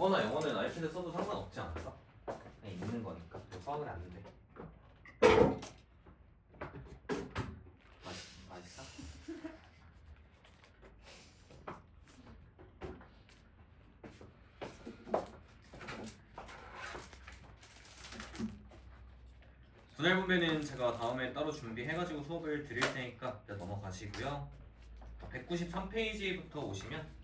국어나 영어는 아이패드 써도 상관없지 않을까? 그냥 읽는 거니까. 뭐 수학은 안 돼. 맛있어? 분할 분배는 제가 다음에 따로 준비해가지고 수업을 드릴 테니까 일단 넘어가시고요. 193페이지부터 오시면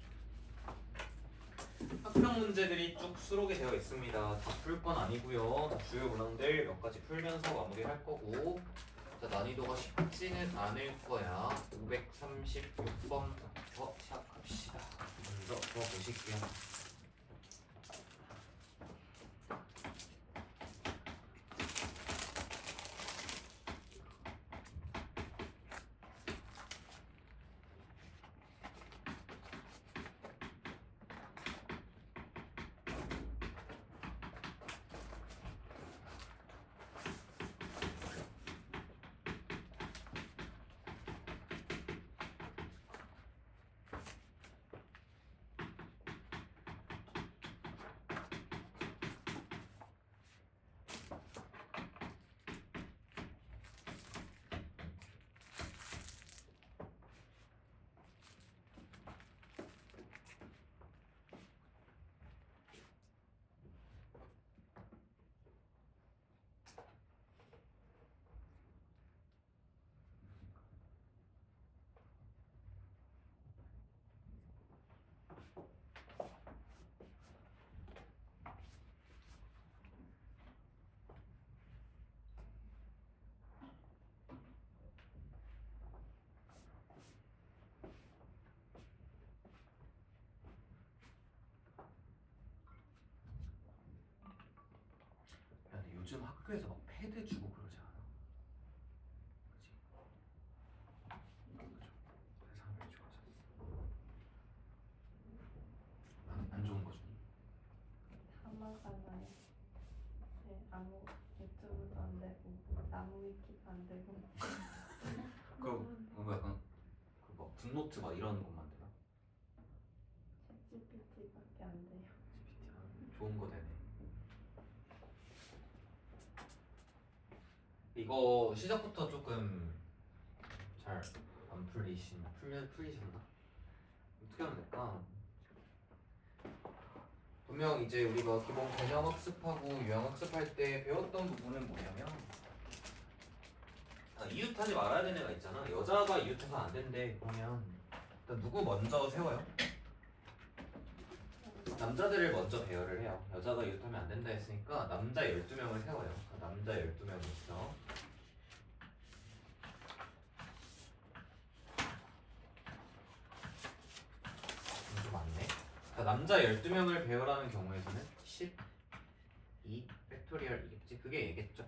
학평 문제들이 쭉 수록이 되어 있습니다. 다 풀 건 아니고요. 다 주요 문항들 몇 가지 풀면서 마무리할 거고, 자, 난이도가 쉽지는 않을 거야. 536번부터 시작합시다. 먼저 보실게요. 근데 요즘 학교에서 막 패드 주고 그러지 않아? 그치? 그죠? 세상이 좋아졌어. 안 좋은 거 중에? 한마디잖아요. 네, 아무 유튜브도 안 되고 나무 위키도 안 되고. 그럼 뭐 약간 그뭐 굿노트 막 이런 것만 되나? ChatGPT밖에 안 돼요. GPT 좋은 거 되네. 이거 시작부터 조금 잘 안 풀리셨나? 어떻게 하면 될까? 분명 이제 우리가 기본 개념 학습하고 유형 학습할 때 배웠던 부분은 뭐냐면, 이웃하지 말아야 되는 애가 있잖아. 여자가 이웃해서 안 된대. 그러면 일단 누구 먼저 세워요? 남자들을 먼저 배열을 해요. 여자가 이웃하면 안 된다 했으니까 남자 12명을 세워요. 남자 12명이 있어. 좀 많네. 자, 남자 12명을 배열하는 경우에서는 12 팩토리얼이겠지. 그게 얘겠죠.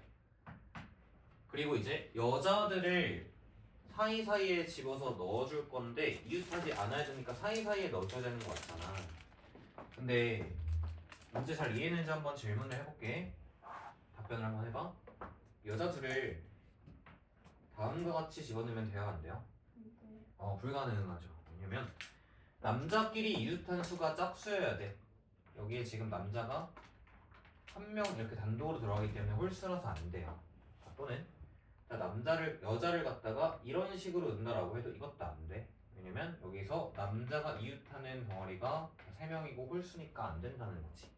그리고 이제 여자들을 사이사이에 집어서 넣어줄 건데 이웃하지 않아야 되니까 사이사이에 넣어줘야 되는 거 같잖아. 근데 문제 잘 이해했는지 한번 질문을 해볼게. 답변을 한번 해봐. 여자들을 다음과 같이 집어넣으면 돼요, 안 돼요? 네. 불가능하죠. 왜냐면 남자끼리 이웃한 수가 짝수여야 돼. 여기에 지금 남자가 한 명 이렇게 단독으로 들어가기 때문에 홀수라서 안 돼요. 또는 여자를 갖다가 이런 식으로 넣는다라고 해도 이것도 안 돼. 왜냐면 여기서 남자가 이웃하는 덩어리가 3명이고 홀수니까 안 된다는 거지.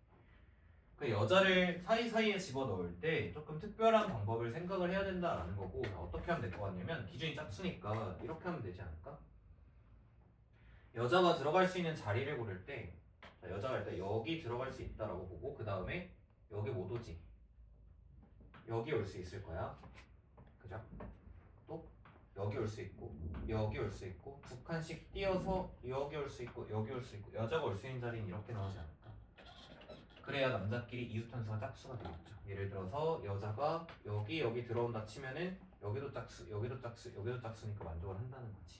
그 여자를 사이사이에 집어넣을 때 조금 특별한 방법을 생각을 해야 된다라는 거고, 어떻게 하면 될 것 같냐면 기준이 짝수니까 이렇게 하면 되지 않을까? 여자가 들어갈 수 있는 자리를 고를 때, 여자가 일단 여기 들어갈 수 있다라고 보고, 그 다음에 여기 못 오지. 여기 올 수 있을 거야. 그죠? 또 여기 올 수 있고 여기 올 수 있고 두 칸씩 띄어서 여기 올 수 있고 여기 올 수 있고, 여자가 올 수 있는 자리는 이렇게 나오지 않을까? 그래야 남자끼리 이웃한수가 짝수가 되겠죠. 예를 들어서 여자가 여기 들어온다 치면은 여기도 짝수, 여기도 짝수, 여기도 짝수니까 만족을 한다는 거지.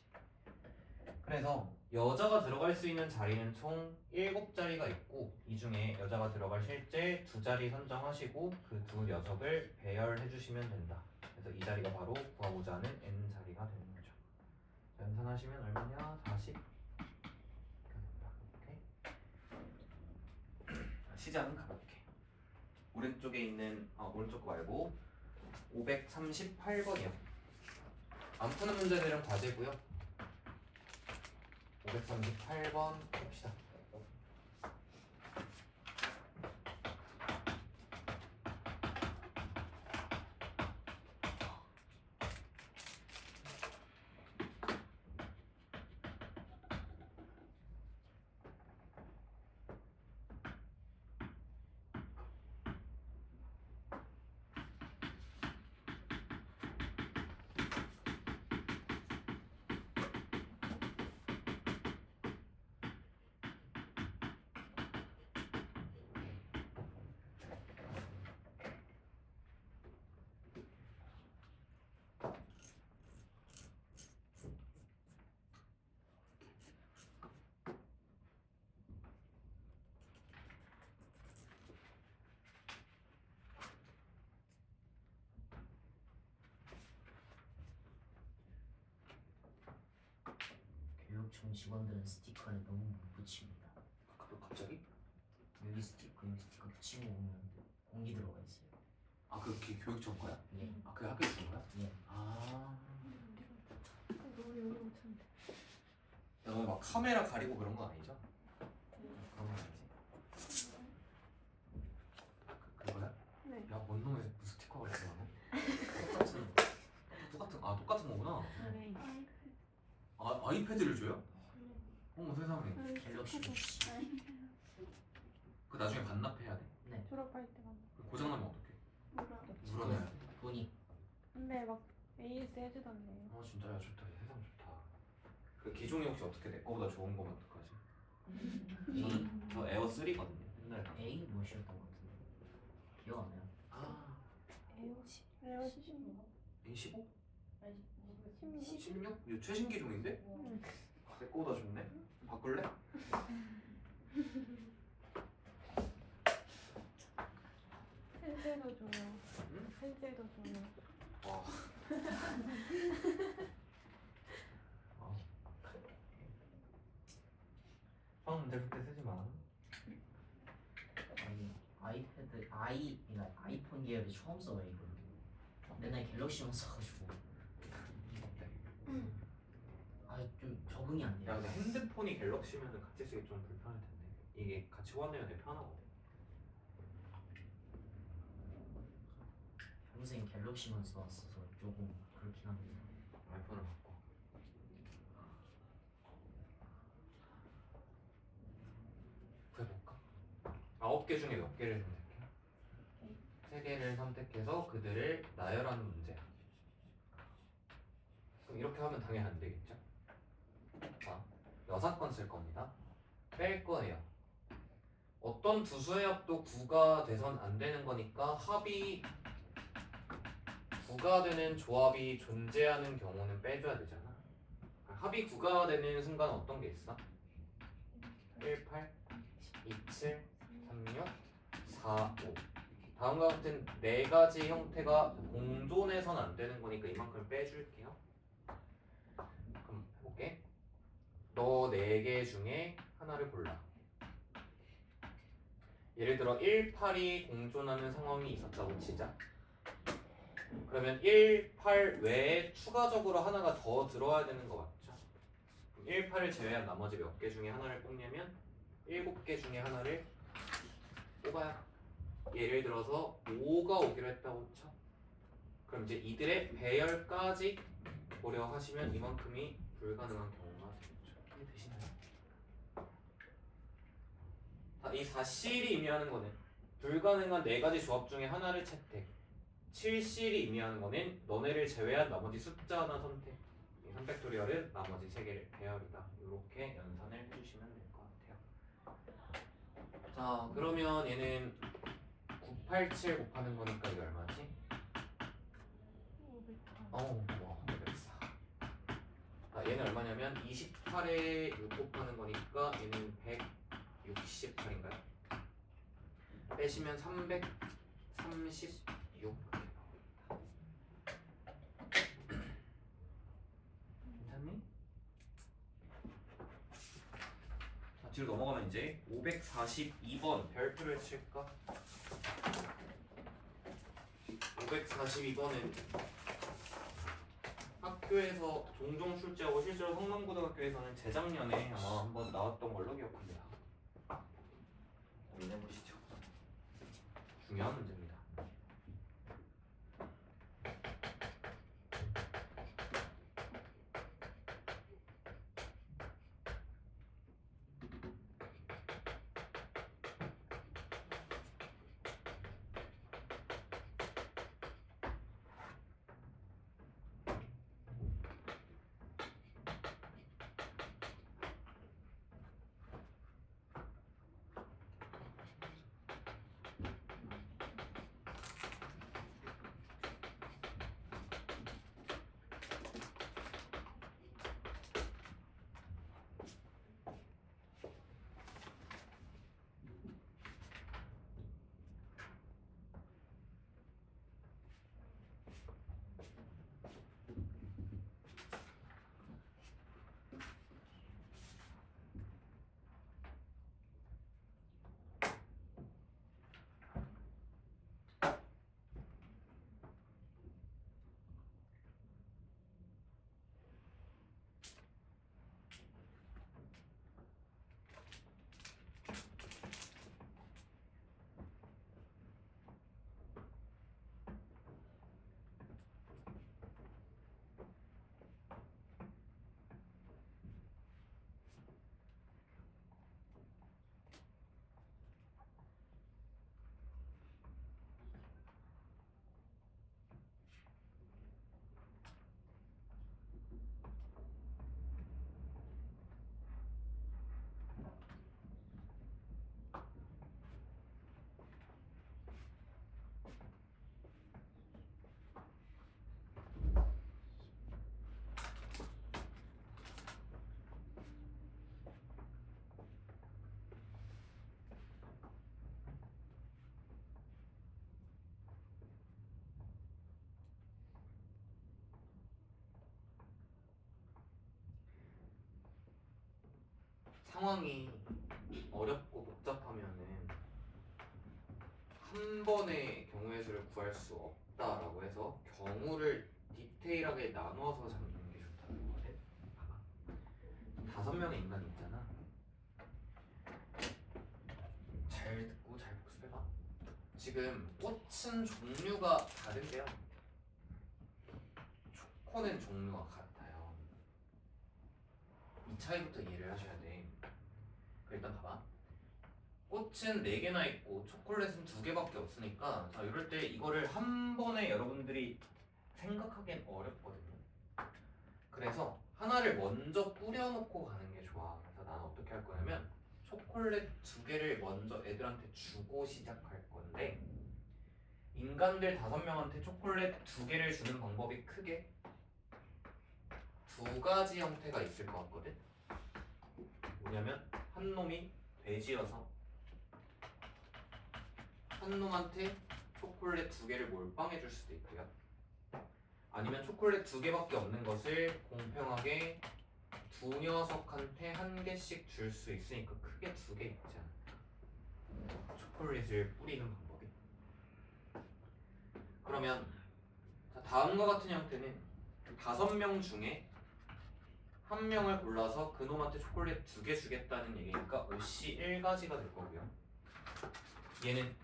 그래서 여자가 들어갈 수 있는 자리는 총 7자리가 있고, 이 중에 여자가 들어갈 실제 2자리 선정하시고 그 두 녀석을 배열해 주시면 된다. 그래서 이 자리가 바로 구하고자 하는 n 자리가 되는 거죠. 연산하시면 얼마냐? 40. 이렇게 됩니다. 오케이? 시작은 가볍게. 오른쪽에 있는 오른쪽 거 말고 538번이요. 안 푸는 문제들은 과제고요. 538번 봅시다. 교육청 직원들은 스티커를 너무 못 붙입니다. 갑자기? 여기 스티커 붙이고 오면 공기 들어가 있어요. 아, 그 교육청 거야? 예. 아, 그 학교에 준 거야? 예. 아. 너무 여기 못하는데. 너무 막 카메라 가리고 그런 건 아니죠? 그런 건 아니지? 그거야? 네. 야, 뭔 놈의 무슨 스티커가 이렇게 많아? 똑같은 거구나. 네. 아, 아이패드를 줘요? 어머 세상에. 갤럭시 북시. 그 나중에 반납해야 돼. 네. 졸업할 때만 그 고장나면 어떡해? 몰라. 물어내야 돼. 돈이 근데 막 AS 해주던데요. 아 진짜 야 좋다. 세상 좋다. 그 기종이 혹시 어떻게 내 거보다 좋은 거면 어떡하지? 저는 저 에어 3거든요. 옛날에. A 뭐였던 것 같은데 기억 안 나요. 아 에어 10인가? A15? 16? 16? 이거 최신 기종인데? 내 거보다 좋네. 바꿀래? 펜슬도 줘요. 응? 펜슬도 줘요. 와. 형 문제 그때 쓰지 마. 아니 아이패드 그러니까 아이폰 계열이 처음 써요 이걸. 맨날 갤럭시만 써가지고 좀 적응이 안 야 돼요. 근데 핸드폰이 갤럭시면은 같이 쓰기 좀 불편할 텐데. 이게 같이 원하면 되게 편하거든. 평생 갤럭시만 써왔어서 조금 그렇긴 합니다. 아이폰을 바꿔. 구해볼까? 9개 중에 몇 개를 선택해? 3개를 선택해서 그들을 나열하는 문제야. 그럼 이렇게 하면 당연히 안 되겠죠? 자, 6건 쓸 겁니다. 뺄 거예요. 어떤 두 수의 합도 9가 돼선 안 되는 거니까 합이 9가 되는 조합이 존재하는 경우는 빼줘야 되잖아. 합이 9가 되는 순간 어떤 게 있어? 1, 8, 2, 7, 3, 6, 4, 5. 다음과 같은 4가지 형태가 공존해선 안 되는 거니까 이만큼 빼줄게요. 그럼 해볼게. 너 4개 중에 하나를 골라. 예를 들어 1, 8이 공존하는 상황이 있었다고 치자. 그러면 1, 8 외에 추가적으로 하나가 더 들어와야 되는 거 맞죠? 1, 8을 제외한 나머지 몇 개 중에 하나를 뽑냐면 7개 중에 하나를 뽑아야. 예를 들어서 5가 오기로 했다고 쳐. 그럼 이제 이들의 배열까지 고려하시면 이만큼이 불가능한 경우가 되겠죠. 이해되시나요? 이 4실이 의미하는 거는 불가능한 4가지 조합 중에 하나를 채택. 7실이 의미하는 거는 너네를 제외한 나머지 숫자 하나 선택. 이 3팩토리얼은 나머지 3개를 배열이다. 이렇게 연산을 해주시면 될 것 같아요. 자, 그러면 얘는 987 곱하는 거니까 이게 얼마지? 500. 와, 504. 자, 얘는 얼마냐면 28에 6 곱하는 거니까 얘는 168인가요? 빼시면 336. 괜찮니? 자, 뒤로 넘어가면 이제 542번 별표를 칠까? 542번은 학교에서 종종 출제하고 실제로 성남고등학교에서는 재작년에 아마 한번 나왔던 걸로 기억합니다. 고민해보시죠. 중요한 문제입니다. 상황이 어렵고 복잡하면은 한 번의 경우의 수를 구할 수 없다라고 해서 경우를 디테일하게 나눠서 잡는 게 좋다는 거래. 봐봐. 5명의 인간이 있잖아. 잘 듣고 잘 복습해봐. 지금 꽃은 종류가 다른데요. 초코는 종류가 같아요. 이 차이부터 이해를 하셔야 돼. 일단 봐봐. 꽃은 4개나 있고 초콜릿은 2개밖에 없으니까 자 이럴 때 이거를 한 번에 여러분들이 생각하기엔 어렵거든요. 그래서 하나를 먼저 뿌려놓고 가는 게 좋아. 그래서 나는 어떻게 할 거냐면 초콜릿 2개를 먼저 애들한테 주고 시작할 건데 인간들 5명한테 초콜릿 2개를 주는 방법이 크게 2가지 형태가 있을 것 같거든. 뭐냐면 한 놈이 돼지여서 한 놈한테 초콜릿 2개를 몰빵해 줄 수도 있고요. 아니면 초콜릿 2개밖에 없는 것을 공평하게 2녀석한테 1개씩 줄 수 있으니까 크게 2개 있지 않을까. 초콜릿을 뿌리는 방법이. 그러면 자, 다음과 같은 형태는 5명 중에 1명을 골라서 그놈한테 초콜릿 2개 주겠다는 얘기니까 옷이 1가지가 될 거고요. 얘는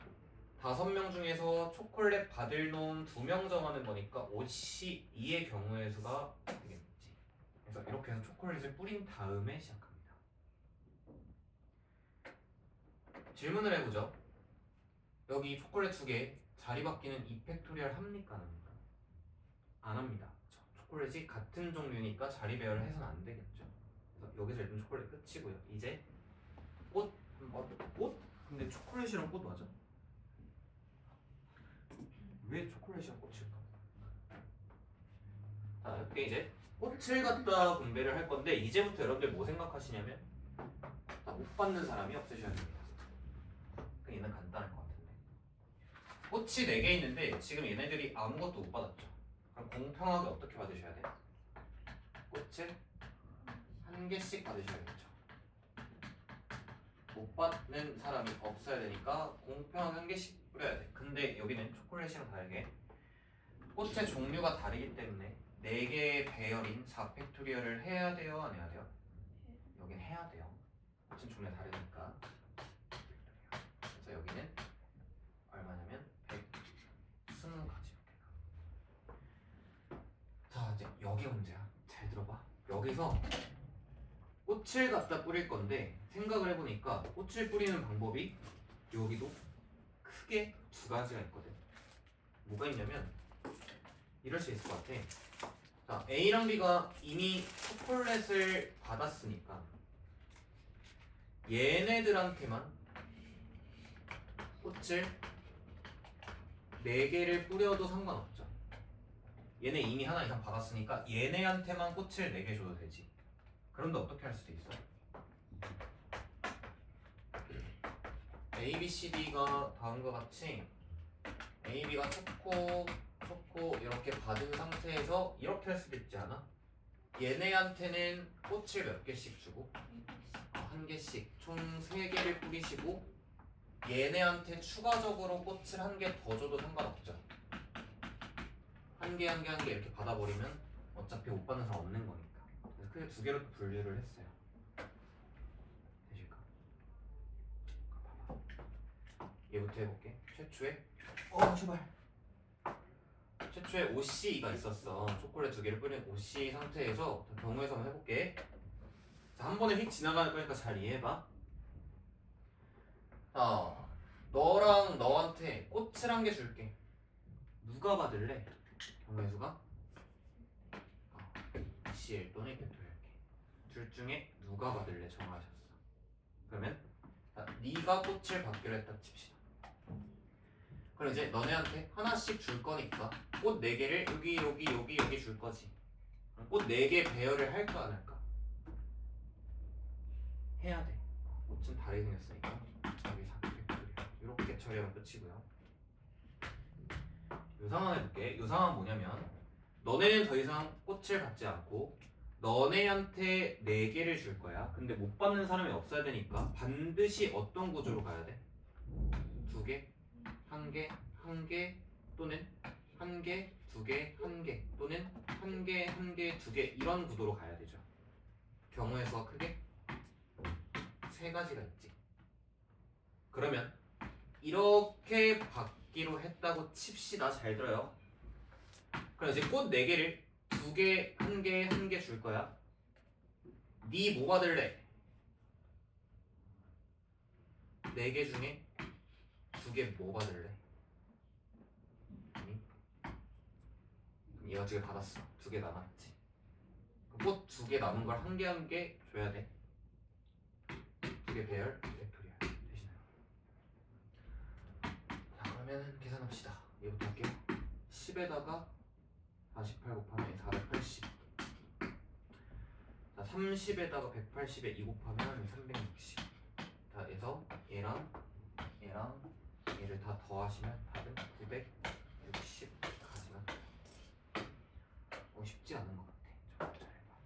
5명 중에서 초콜릿 받을 놈 2명 정하는 거니까 옷이 2의 경우의 수가 되겠지. 그래서 이렇게 해서 초콜릿을 뿌린 다음에 시작합니다. 질문을 해보죠. 여기 초콜릿 2개 자리 바뀌는 2팩토리얼 합니까? 안 합니까? 안 합니다. 초콜릿이 같은 종류니까 자리 배열을 해서는 안 되겠죠. 그래서 여기서 일단 초콜릿 끝이고요. 이제 꽃 한번. 꽃? 근데 초콜릿이랑 꽃 맞아? 왜 초콜릿이랑 꽃일까? 자, 이렇게 이제 꽃을 갖다 분배를 할 건데 이제부터 여러분들 뭐 생각하시냐면 못 받는 사람이 없으셔야 됩니다. 그 얘는 간단할 것 같은데 꽃이 4개 있는데 지금 얘네들이 아무것도 못 받았죠. 그럼 공평하게 어떻게 받으셔야 돼? 꽃을 1개씩 받으셔야겠죠. 받는 사람이 없어야 되니까 공평 한 개씩 뿌려야 돼. 근데 여기는 초콜릿이랑 다르게 꽃의 종류가 다르기 때문에 4개의 배열인 4팩토리얼을 해야 돼요? 안 해야 돼요? 여긴 해야 돼요. 꽃의 종류가 다르니까. 그래서 여기는 얼마냐면 120가지. 자, 이제 여기 문제야. 잘 들어봐. 여기서 꽃을 갖다 뿌릴 건데 생각을 해보니까 꽃을 뿌리는 방법이 여기도 크게 2가지가 있거든. 뭐가 있냐면 이럴 수 있을 것 같아. 자, A랑 B가 이미 초콜릿을 받았으니까 얘네들한테만 꽃을 4개를 뿌려도 상관없죠. 얘네 이미 하나 이상 받았으니까 얘네한테만 꽃을 4개 줘도 되지. 그런데 어떻게 할 수도 있어? A, B, C, D가 다음과 같이 A, B가 초코 이렇게 받은 상태에서 이렇게 할 수도 있지 않아? 얘네한테는 꽃을 몇 개씩 주고 1개씩 총 3개를 뿌리시고 얘네한테 추가적으로 꽃을 1개 더 줘도 상관없죠. 1개 이렇게 받아버리면 어차피 못 받는 사람 없는 거니까. 그래서 크게 2개로 또 분류를 했어요. 되실까? 봐봐. 얘부터 해볼게. 최초에 제발. 최초에 OC가 있었어. 초콜릿 2개를 뿌린 OC 상태에서 경우에서 한번 해볼게. 자, 한 번에 휙 지나가는 거니까 잘 이해해봐. 자, 너랑 너한테 꽃을 1개 줄게. 누가 받을래? 경우의 수가 CL 또는 팩토리얼 둘 중에 누가 받을래 정하셨어. 그러면 자, 네가 꽃을 받기로 했다 칩시다. 그럼 이제 너네한테 하나씩 줄 거니까 꽃 4개를 여기 줄 거지. 그럼 꽃 4개 배열을 할까 안 할까? 해야 돼. 꽃은 다르게 생겼으니까 여기 4팩토리얼 이렇게 처리하면 끝이고요. 이 상황 해볼게. 이 상황은 뭐냐면 너네는 더 이상 꽃을 받지 않고 너네한테 4개를 줄 거야. 근데 못 받는 사람이 없어야 되니까 반드시 어떤 구조로 가야 돼? 2개, 1개 또는 1개, 2개, 1개 또는 1개, 2개 이런 구도로 가야 되죠. 경우의 수가 크게 3가지가 있지. 그러면 이렇게 받기로 했다고 칩시다. 잘 들어요. 그럼 이제 꽃 4개를 2개, 1개 줄 거야. 네 뭐 받을래? 4개 중에 2개 뭐 받을래? 그럼 얘가 2개 받았어. 2개 남았지. 꽃 2개 남은 걸 1개 줘야 돼. 2개 배열, 팩토리얼 되시나요? 자, 그러면 계산합시다. 얘부터 할게요. 10에다가 48 곱하면 480. 자, 30에다가 180에 2 곱하면 360. 자, 그래서 얘랑 얘를 다 더하시면 답은 960까지가. 쉽지 않은 것 같아. 좀 잘해봐.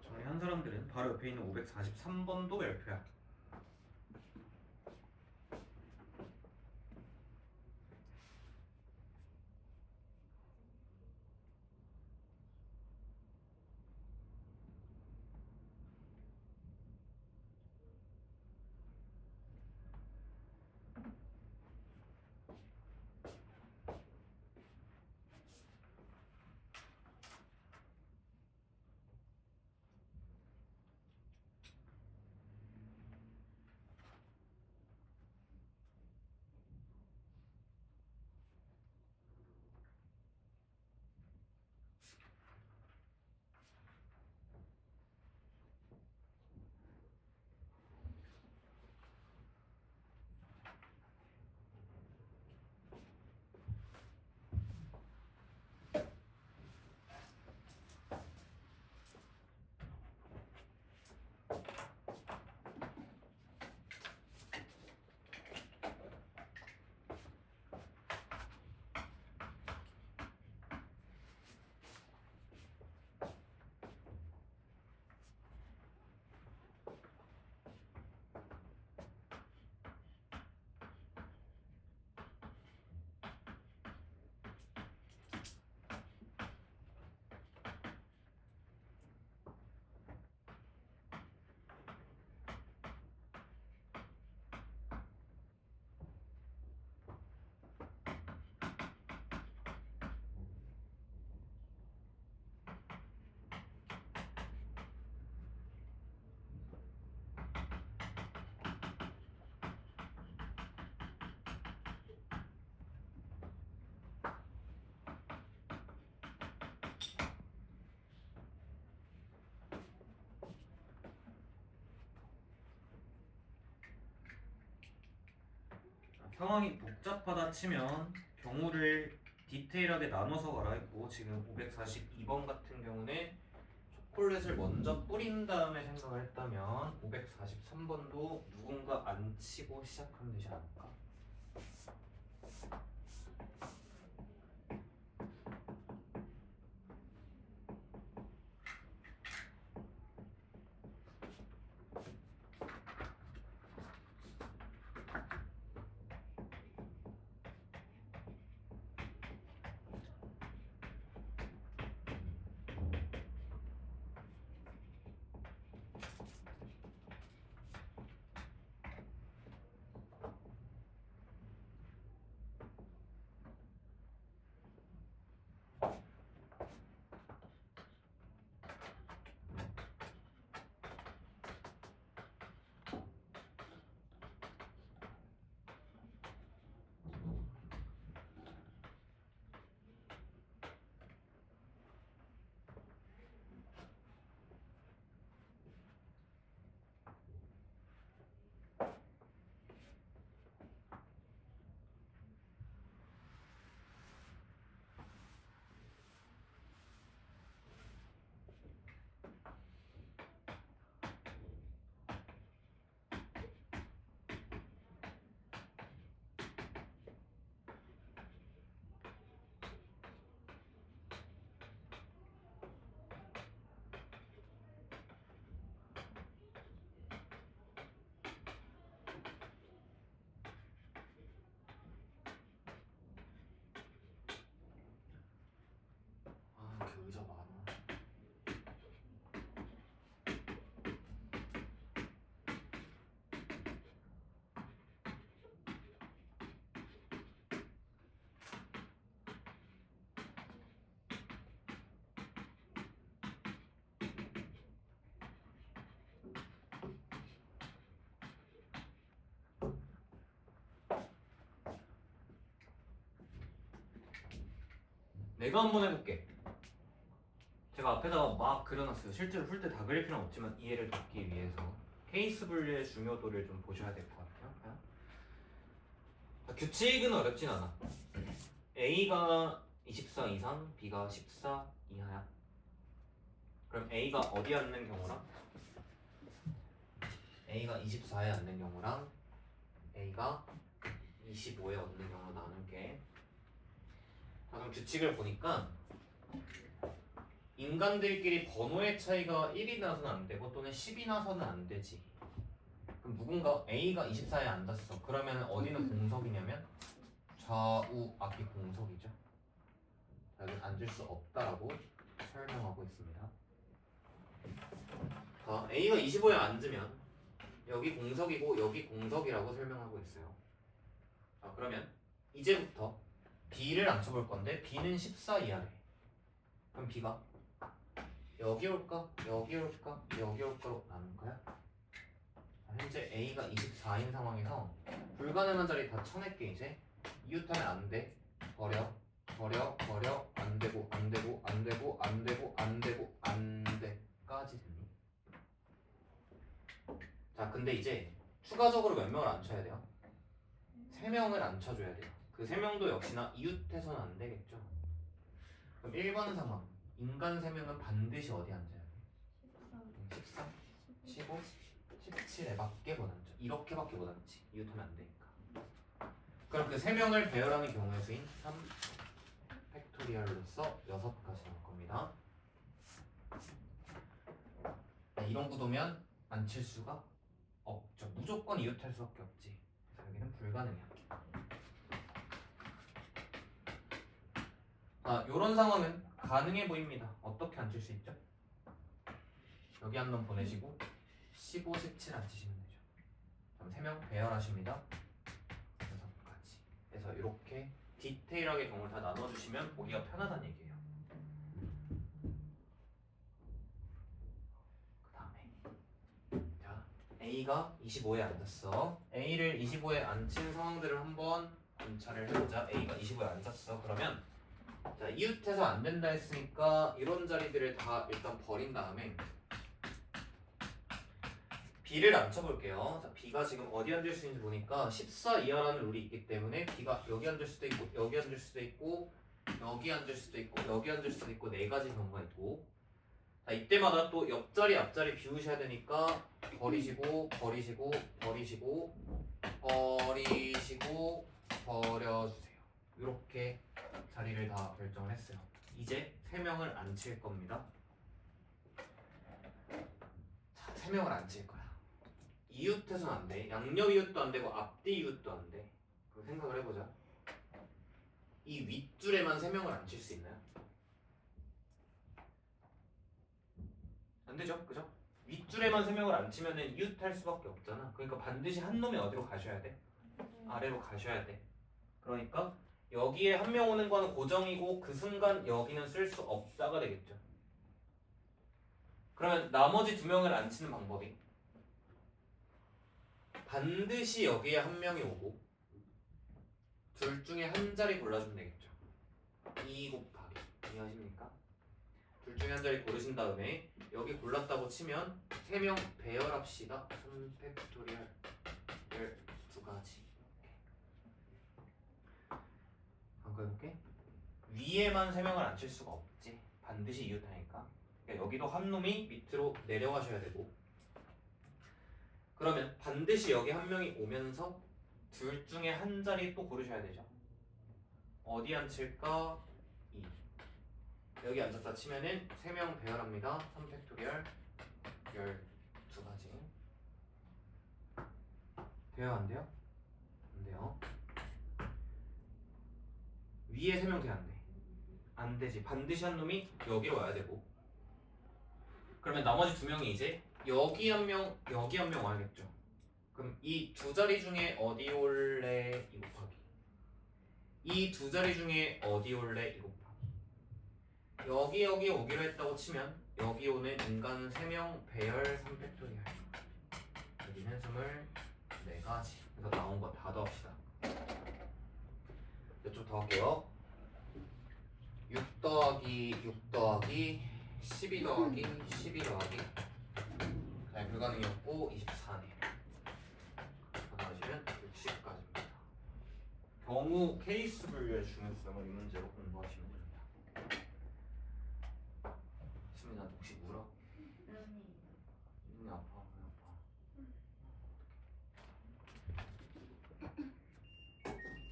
정리한 사람들은 바로 옆에 있는 543번도 별표야. 상황이 복잡하다 치면 경우를 디테일하게 나눠서 가라 했고 지금 542번 같은 경우는 초콜릿을 먼저 뿌린 다음에 생각을 했다면 543번도 누군가 안 치고 시작하면 되지 않을까? 아, 이렇게 의자 많아. 내가 한번 해볼게. 제가 앞에다가 막 그려놨어요. 실제로 풀 때 다 그릴 필요는 없지만 이해를 돕기 위해서 케이스 분류의 중요도를 좀 보셔야 될 것 같아요. 규칙은 어렵진 않아. A가 24 이상, B가 14 이하야. 그럼 A가 어디 앉는 경우랑 A가 24에 앉는 경우랑 A가 25에 앉는 경우로 나눌게. 자, 그럼 규칙을 보니까 인간들끼리 번호의 차이가 1이 나서는 안 되고 또는 10이 나서는 안 되지. 그럼 누군가 A가 24에 앉았어. 그러면 어디는 공석이냐면 좌우 앞이 공석이죠. 여기 앉을 수 없다라고 설명하고 있습니다. 자, A가 25에 앉으면 여기 공석이고 여기 공석이라고 설명하고 있어요. 자, 그러면 이제부터 B를 앉혀볼 건데 B는 14 이하래. 그럼 B가 여기 올까? 여기 올까? 여기 올까로 나눈 거야? 현재 A가 24인 상황에서 불가능한 자리 다 쳐낼게. 이제 이웃하면 안 돼. 버려 안 되고 안 되고 안 되고 안 되고 안 되고 안 돼까지 됐니? 자, 근데 이제 추가적으로 몇 명을 앉혀야 돼요? 3명을 앉혀줘야 돼요. 그 3명도 역시나 이웃해서는 안 되겠죠. 그럼 1번 상황 인간 3명은 반드시 어디 앉아야 돼? 14, 15, 17에 밖에 못 앉죠. 이렇게밖에 못 앉지. 이웃하면 안 되니까. 그럼 그 3명을 배열하는 경우의 수인 3 팩토리얼로서 6가지 나올 겁니다. 이런 구도면 앉힐 수가 없죠. 무조건 이웃할 수밖에 없지. 그래서 여기는 불가능해요. 자, 요런 상황은 가능해 보입니다. 어떻게 앉힐 수 있죠? 여기 한 놈 보내시고 15, 17 앉히시면 되죠. 그럼 3명 배열하십니다. 6가지. 그래서 이렇게 디테일하게 경우를 다 나눠주시면 보기가 편하다는 얘기예요. 그 다음에 자, A가 25에 앉았어. A를 25에 앉힌 상황들을 한번 관찰을 해보자. A가 25에 앉았어. 그러면 자, 이웃해서 안 된다 했으니까 이런 자리들을 다 일단 버린 다음에 B를 안 쳐볼게요. 자, B가 지금 어디 앉을 수 있는지 보니까 14 이하라는 룰이 있기 때문에 B가 여기 앉을 수도 있고 여기 앉을 수도 있고 여기 앉을 수도 있고 여기 앉을 수도 있고 네 가지 경우가 있고 자, 이때마다 또 옆자리 앞자리 비우셔야 되니까 버리시고 버리시고 버리시고 버리시고 버려주세요. 이렇게 자리를 다 결정을 했어요. 이제 3명을 안 칠 겁니다. 자, 3명을 안 칠 거야. 이웃해서는 안 돼. 양옆 이웃도 안 되고 앞뒤 이웃도 안 돼. 그럼 생각을 해보자. 이 윗줄에만 3명을 안 칠 수 있나요? 안 되죠, 그죠? 윗줄에만 3명을 안 치면은 이웃할 수밖에 없잖아. 그러니까 반드시 한 놈이 어디로 가셔야 돼? 아래로 가셔야 돼. 그러니까 여기에 한 명 오는 거는 고정이고 그 순간 여기는 쓸 수 없다가 되겠죠. 그러면 나머지 2명을 안 치는 방법이 반드시 여기에 한 명이 오고 둘 중에 한 자리 골라주면 되겠죠. 2 곱하기 이해하십니까? 둘 중에 한 자리 고르신 다음에 여기 골랐다고 치면 3명 배열합시다. 3팩토리얼 12가지. 한번 해볼게. 위에만 3명을 안 칠 수가 없지. 반드시 이웃하니까. 그러니까 여기도 한 놈이 밑으로 내려가셔야 되고 그러면 반드시 여기 한 명이 오면서 둘 중에 한 자리 또 고르셔야 되죠. 어디 앉힐까? 2. 여기 앉았다 치면은 3명 배열합니다. 3팩토리얼 12가지. 돼요? 안 돼요? 안 돼요. 위에 3명 돼야 안 돼. 안 되지. 반드시 한 놈이 여기로 와야 되고 그러면 나머지 2명이 이제 여기 한 명, 여기 한 명 와야겠죠. 그럼 이 두 자리 중에 어디 올래? 2 곱하기 이 두 자리 중에 어디 올래? 2 곱하기 여기 오기로 했다고 치면 여기 오는 인간은 3명 배열 3팩토리얼 여기는 24가지 그래서 나온 거 다 더합시다. 이쪽 더 할게요. 6 더하기 6 더하기 12 더하기 12 더하기 잘 불가능이었고 24네. 나머지는 60까지입니다. 경우 케이스 분류의 중요성을 이 문제로 공부하시면 됩니다. 수민아 혹시 울어? 눈이 아파? 왜 아파?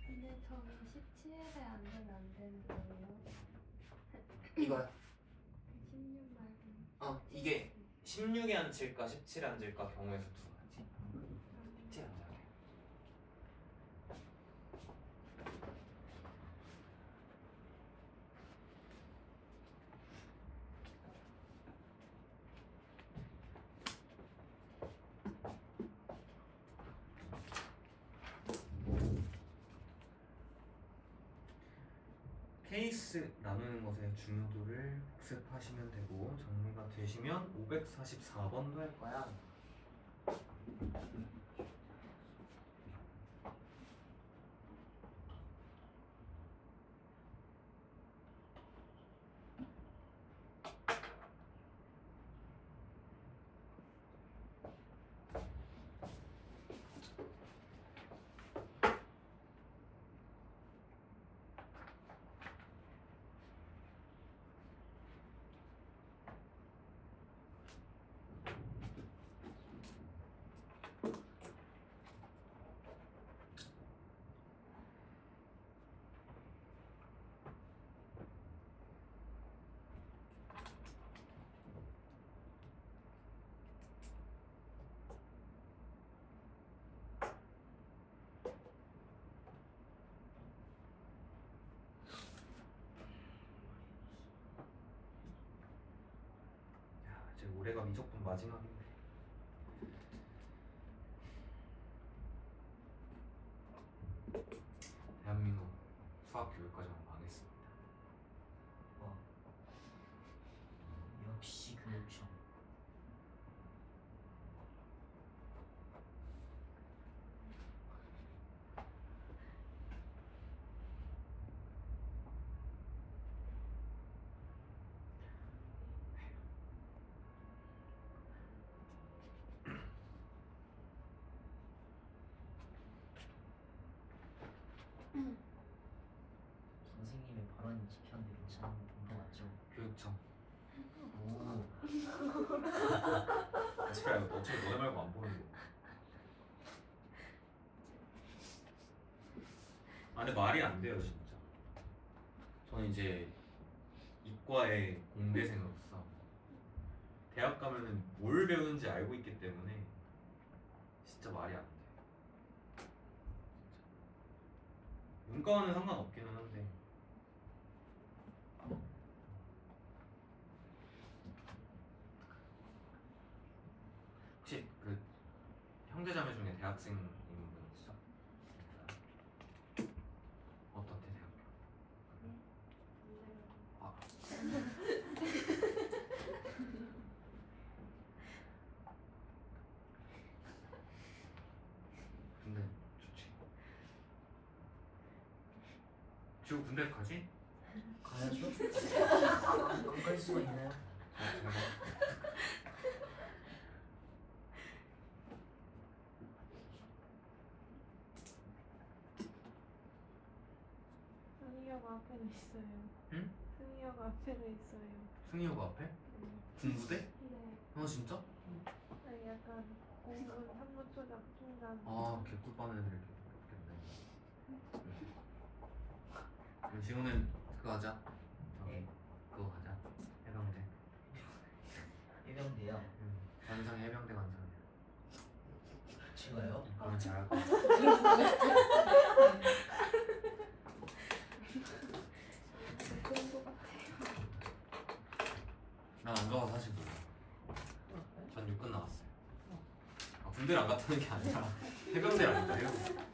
근데 저기 17에 안 되면 안 되는 거예요? 이거야. 16 말고 이게 16에 앉힐까 17에 앉을까 경우에서 두 가지. 17에 앉아야 돼. 케이스 나누는 것의 중요도를 복습하시면 되고 정리가 되시면 544번도 할 거야. 이제 올해가 미적분 마지막인데 대한민국 수학 교육과정 망했습니다. 역시 교육청. 어차피 너네 말고 안 보는 거. 아 근데 말이 안 돼요 진짜. 저는 이제 이과의 공대생으로서 대학 가면은 뭘 배우는지 알고 있기 때문에 진짜 말이 안 돼. 문과는 상관없기는 한데. 혹시 그 형제자매 중에 대학생인 분 있어? 어떤 대학교? 아. 군대 좋지. 지금 군대 가지? 가야죠. 안 갈 수가 있나요? 잘 가. 승희여가 앞에도 있어요. 응? 승희여가 앞에도 있어요. 승희호가 앞에? 군부대? 네. 어 진짜? 아니, 약간 공군 산부초작 trung 아 개꿀반 애들 이렇게 없겠네. 지금은 그거 하자. 저기 그거 가자. 해병대. 해병대요. 관상에 해병대 관상. 제가요? 그러면 잘할 거야. 공부 같아요. 난안 가서 사실 몰라. 전 육군 나왔어요. 아, 군대를 안 갔다는 게 아니라 해병대를 안 갔다 해병대.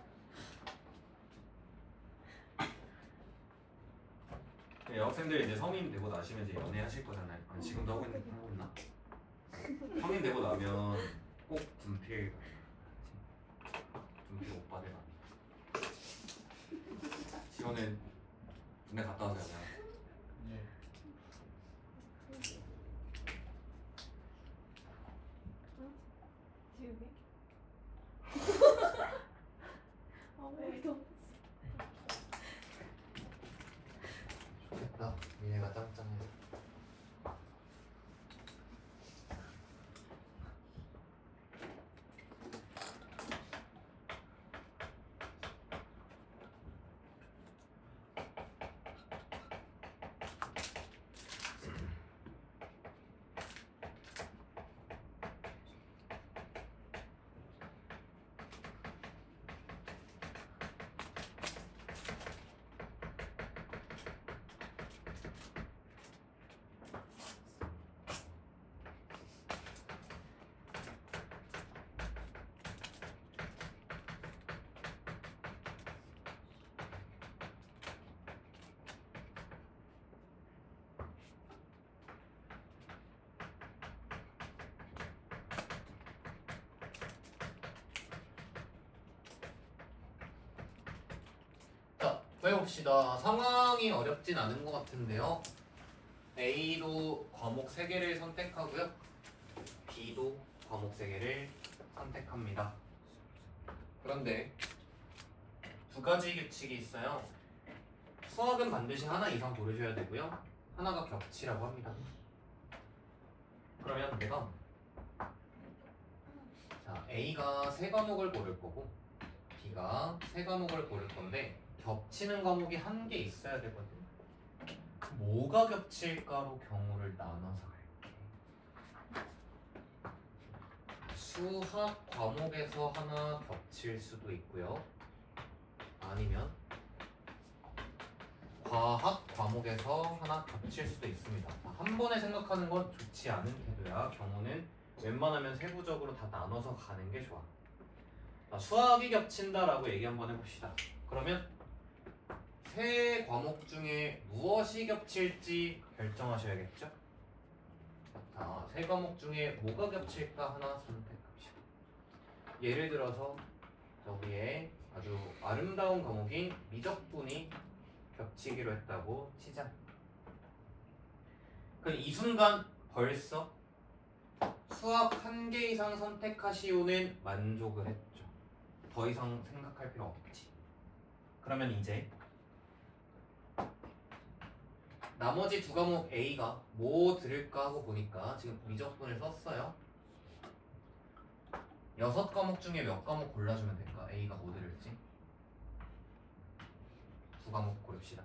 네, 여학생들 이제 성인 되고 나시면 이제 연애하실 거잖아요. 아니, 지금도 하고 있나? 성인 되고 나면 꼭 분필 오빠들 많이. 지원은 군대 갔다 와서요. 예. 지우개? 왜 이렇게 좋겠다. 미래가 짱짱해서. 자, 해봅시다. 상황이 어렵진 않은 것 같은데요. A도 과목 3개를 선택하고요. B도 과목 3개를 선택합니다. 그런데 두 가지 규칙이 있어요. 수학은 반드시 하나 이상 고르셔야 되고요. 하나가 겹치라고 합니다. 그러면 내가 자, A가 3과목을 고를 거고 B가 3과목을 고를 건데 겹치는 과목이 1개 있어야 되거든. 뭐가 겹칠까로 경우를 나눠서 할게. 수학 과목에서 하나 겹칠 수도 있고요. 아니면 과학 과목에서 하나 겹칠 수도 있습니다. 한 번에 생각하는 건 좋지 않은 태도야. 경우는 웬만하면 세부적으로 다 나눠서 가는 게 좋아. 수학이 겹친다라고 얘기 한번 해봅시다. 그러면 세 과목 중에 무엇이 겹칠지 결정하셔야겠죠? 자, 세 과목 중에 뭐가 겹칠까 하나 선택합시다. 예를 들어서 저기에 아주 아름다운 과목인 미적분이 겹치기로 했다고 치자. 그럼 이 순간 벌써 수학 1개 이상 선택하시오는 만족을 했죠. 더 이상 생각할 필요 없지. 그러면 이제 나머지 두 과목 A가 뭐 들을까 하고 보니까 지금 미적분을 썼어요. 6과목 중에 몇 과목 골라주면 될까? A가 뭐 들을지? 두 과목 고릅시다.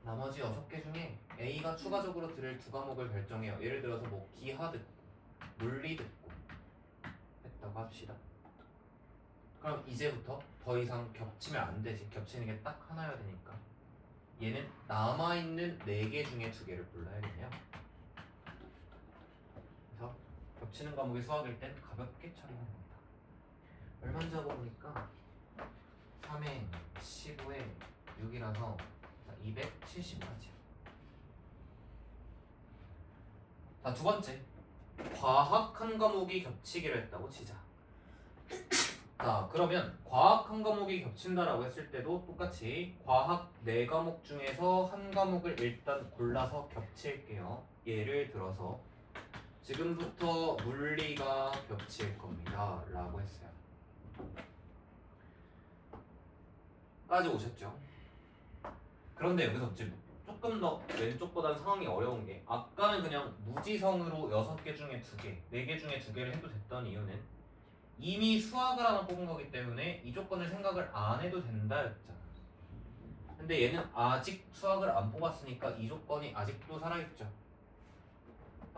나머지 6개 중에 A가 추가적으로 들을 두 과목을 결정해요. 예를 들어서 뭐 기하 듣고 물리 듣고 했다고 합시다. 그럼 이제부터 더 이상 겹치면 안 되지. 겹치는 게 딱 하나여야 되니까 얘는 남아있는 4개 중에 2개를 골라야겠네요. 그래서 겹치는 과목이 수학일 땐 가볍게 처리하는 겁니다. 얼마인지 하고 보니까 3에 15에 6이라서 270까지요. 자, 두 번째. 과학 한 과목이 겹치기로 했다고 치자. 자, 그러면 과학 한 과목이 겹친다라고 했을 때도 똑같이 과학 4과목 중에서 한 과목을 일단 골라서 겹칠게요. 예를 들어서 지금부터 물리가 겹칠 겁니다 라고 했어요. 까지 오셨죠? 그런데 여기서 지금 조금 더 왼쪽보다는 상황이 어려운 게 아까는 그냥 무지성으로 6개 중에 2개, 4개 중에 2개를 해도 됐던 이유는 이미 수학을 하나 뽑은 거기 때문에 이 조건을 생각을 안 해도 된다 였잖아. 근데 얘는 아직 수학을 안 뽑았으니까 이 조건이 아직도 살아있죠.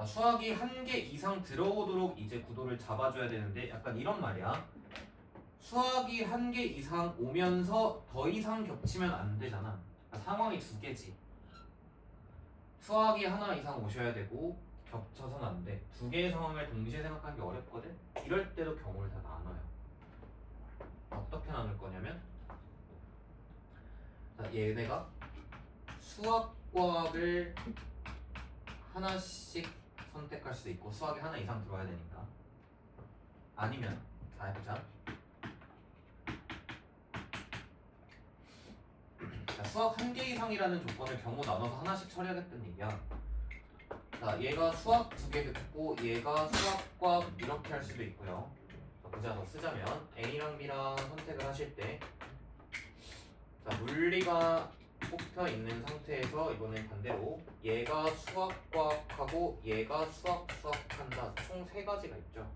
수학이 1개 이상 들어오도록 이제 구도를 잡아줘야 되는데 약간 이런 말이야. 수학이 1개 이상 오면서 더 이상 겹치면 안 되잖아. 상황이 2개지. 수학이 하나 이상 오셔야 되고 겹쳐서는 안 돼. 2개의 상황을 동시에 생각하기 어렵거든. 이럴 때도 경우를 다 나눠요. 어떻게 나눌 거냐면 자, 얘네가 수학과학을 하나씩 선택할 수도 있고 수학이 하나 이상 들어와야 되니까 아니면 자 해보자. 자, 수학 1개 이상이라는 조건을 경우 나눠서 하나씩 처리하겠다는 얘기야. 자, 얘가 수학 2개 듣고 얘가 수학과 이렇게 할 수도 있고요. 보자, 더 쓰자면 A랑 B랑 선택을 하실 때 자, 물리가 뽑혀 있는 상태에서 이번엔 반대로 얘가 수학과학하고 얘가 수학한다. 총 3가지가 있죠.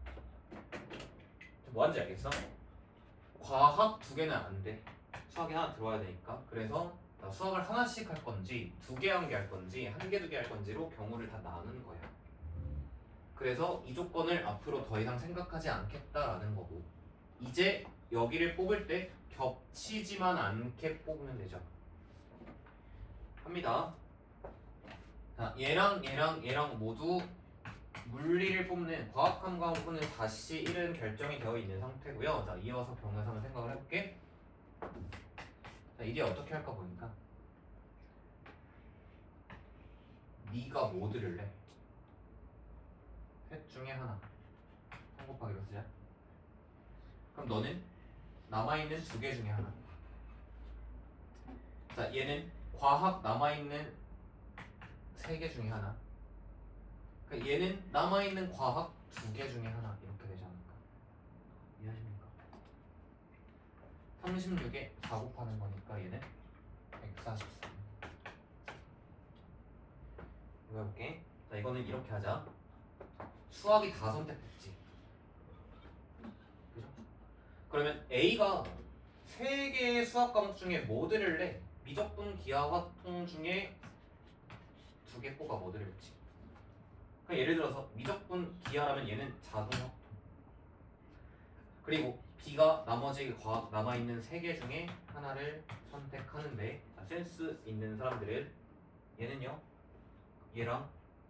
뭐 하는지 알겠어? 과학 2개는 안 돼. 수학이 하나 들어와야 되니까. 그래서 수학을 하나씩 할 건지 2개 1개 할 건지 1개 2개 할 건지로 경우를 다 나누는 거야. 그래서 이 조건을 앞으로 더 이상 생각하지 않겠다라는 거고 이제 여기를 뽑을 때 겹치지만 않게 뽑으면 되죠. 합니다. 자, 얘랑 모두 물리를 뽑는 과학 한 과목은 다시 1은 결정이 되어 있는 상태고요. 자, 이어서 경우에서 한번 생각을 해볼게. 자, 이제 어떻게 할까 보니까 네가 뭐 들을래? 셋 중에 하나 3 곱하기로 쓰자. 그럼 너는 남아있는 2개 중에 하나. 자, 얘는 과학 남아있는 3개 중에 하나. 그러니까 얘는 남아있는 과학 2개 중에 하나. 이렇게 되지 않을까? 이해하십니까? 36에 4 곱하는 거니까 얘는 143. 이거 해볼게. 자, 이거는 이렇게 하자. 수학이 다 선택됐지. 그죠? 그러면 A가 3개의 수학 과목 중에 뭐 들을래? 미적분, 기하, 화통 중에 2개 꼽아 뭐 들을지. 그러니까 예를 들어서 미적분, 기하라면 얘는 자동 화통. 그리고 B가 나머지 과학 남아있는 3개 중에 하나를 선택하는데 자, 센스 있는 사람들은 얘는요 얘랑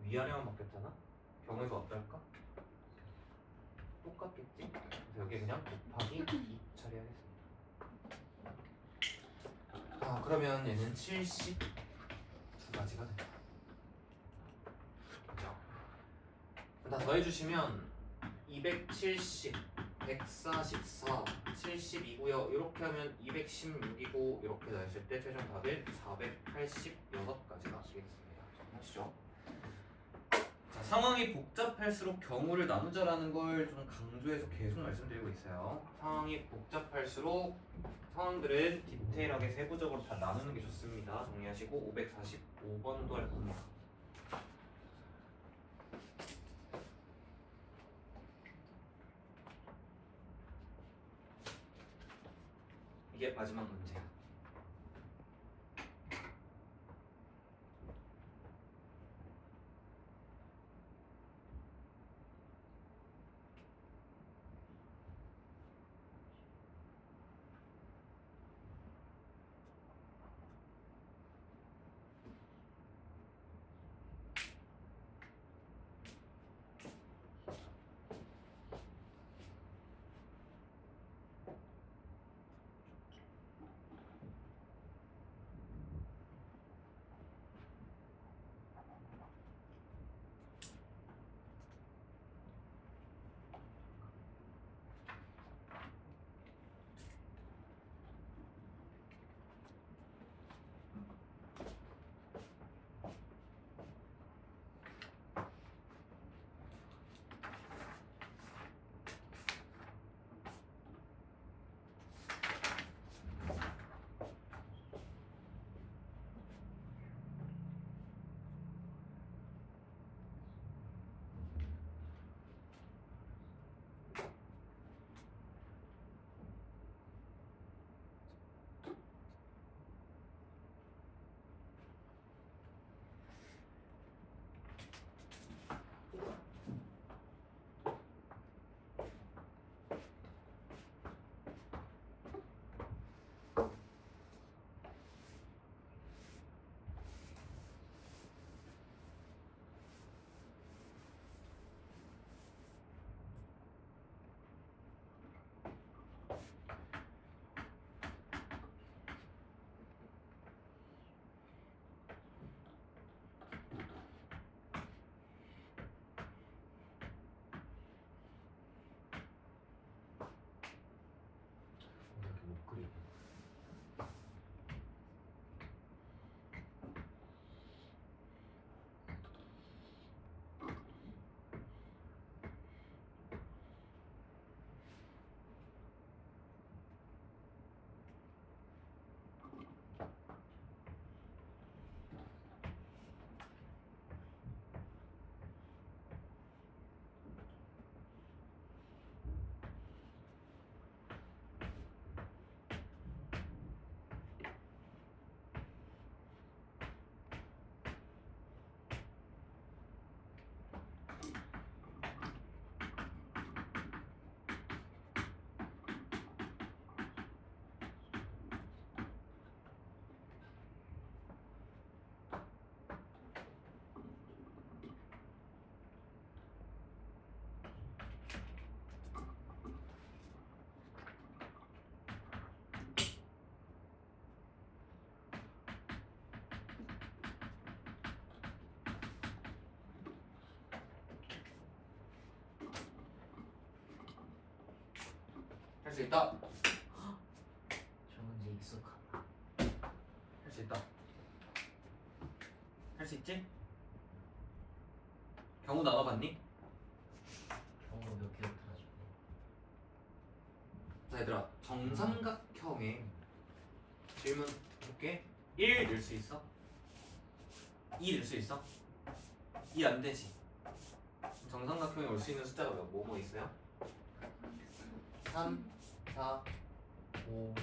위아래만 바뀌었잖아. 경우에서 어떨까? 똑같겠지? 그래서 여기 그냥 곱하기 2 처리하겠습니다. 아, 그러면 얘는 72가지가 된다. 그죠? 다 더해주시면 270, 144, 72고요. 이렇게 하면 216이고 이렇게 더했을 때 최종 답은 486가지가 되겠습니다. 하시죠. 자, 상황이 복잡할수록 경우를 나누자라는 걸 좀 강조해서 계속 말씀드리고 있어요. 상황이 복잡할수록 상황들은 디테일하게 세부적으로 다 나누는 게 좋습니다. 정리하시고 545번도 할 겁니다. 이게 마지막 문제야. 이렇게 못 그리고. 할 수 있다. 저 문제 익숙하다. 할 수 있다. 할 수 있지? 경우 나눠봤니? 경우가 몇 개부터 나중에. 자 얘들아, 정삼각형에 질문 볼게. 1 넣을 수 있어? 2 넣을 수 있어? 2 안 되지. 정삼각형에 올 수 있는 숫자가 뭐 있어요? 3, 4, 5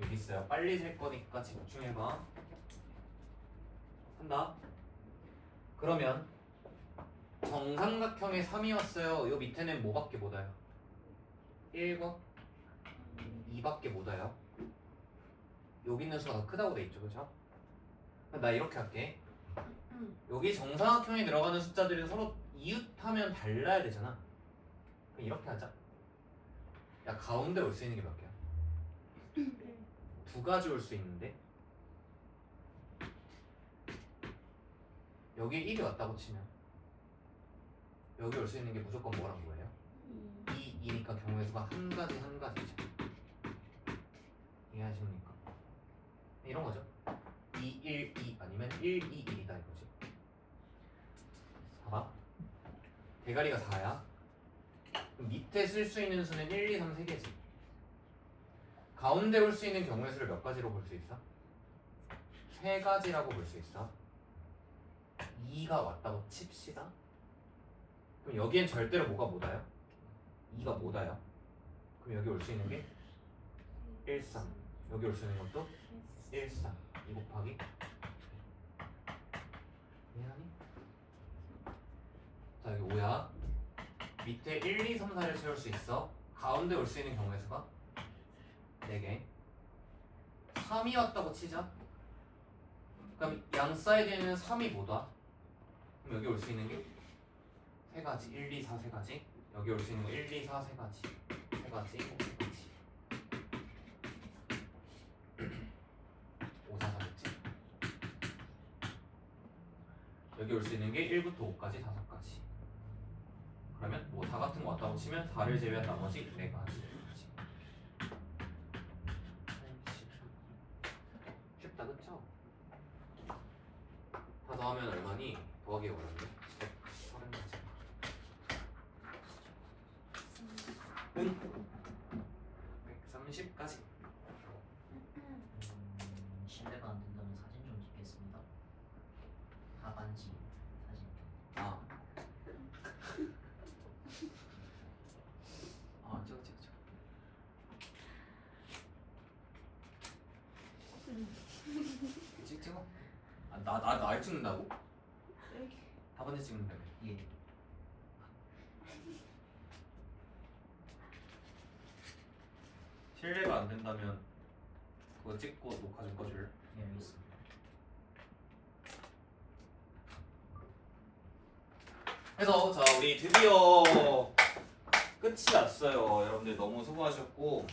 여기 있어요. 빨리 셀 거니까 집중해봐. 한다. 그러면 정삼각형에 3이 왔어요. 요 밑에는 뭐밖에 못 와요? 1과 2밖에 못 와요. 여기 있는 수가 더 크다고 돼 있죠, 그죠? 나 이렇게 할게. 여기 정삼각형에 들어가는 숫자들이 서로 이웃하면 달라야 되잖아. 그럼 이렇게 하자. 야, 가운데 올 수 있는 게 몇 개야? 두 가지 올 수 있는데 여기에 1이 왔다고 치면 여기 올 수 있는 게 무조건 뭐란 거예요? 2니까 경우의 수가 한 가지죠. 이해하십니까? 이런 거죠. 2, 1, 2 아니면 1, 2, 1이다 이거지. 봐봐. 대가리가 4야. 그럼 밑에 쓸 수 있는 수는 1, 2, 3, 3개지. 가운데 올 수 있는 경우의 수를 몇 가지로 볼 수 있어? 3가지라고 볼 수 있어. 2가 왔다고 칩시다. 그럼 여기엔 절대로 뭐가 못 와요? 2가 못 와요. 그럼 여기 올 수 있는 게 1, 3. 여기 올 수 있는 것도 1, 3. 2 곱하기 이해하니? 자 여기 5야. 밑에 1, 2, 3, 4를 채울 수 있어. 가운데 올 수 있는 경우의 수가 4개. 3이 왔다고 치자. 그럼 양 사이드에는 3이 못 와. 그럼 여기 올 수 있는 게 3가지. 1, 2, 4, 3가지. 여기 올 수 있는 거 1, 2, 4, 3가지. 3가지, 3가지. 5, 4, 4겠지. 여기 올 수 있는 게 1부터 5까지 5가지. 그러면 뭐 4 같은 거 왔다고 치면 4를 제외한 나머지 4가지. 쉽다 그쵸? 다 더하면 얼마니? 더하기 어렵네. 130까지. 응? 130까지. 신뢰가 안 된다면 사진 좀 찍겠습니다. 하반지 사진. 아. 찍어. 찍어. 날 찍는다고? 하반지 찍는다며. 예. 실례가 안 된다면 그거 찍고 녹화 좀 꺼줄래? 예, 알겠습니다. 그래서 자 우리 드디어 끝이 났어요. 여러분들 너무 수고하셨고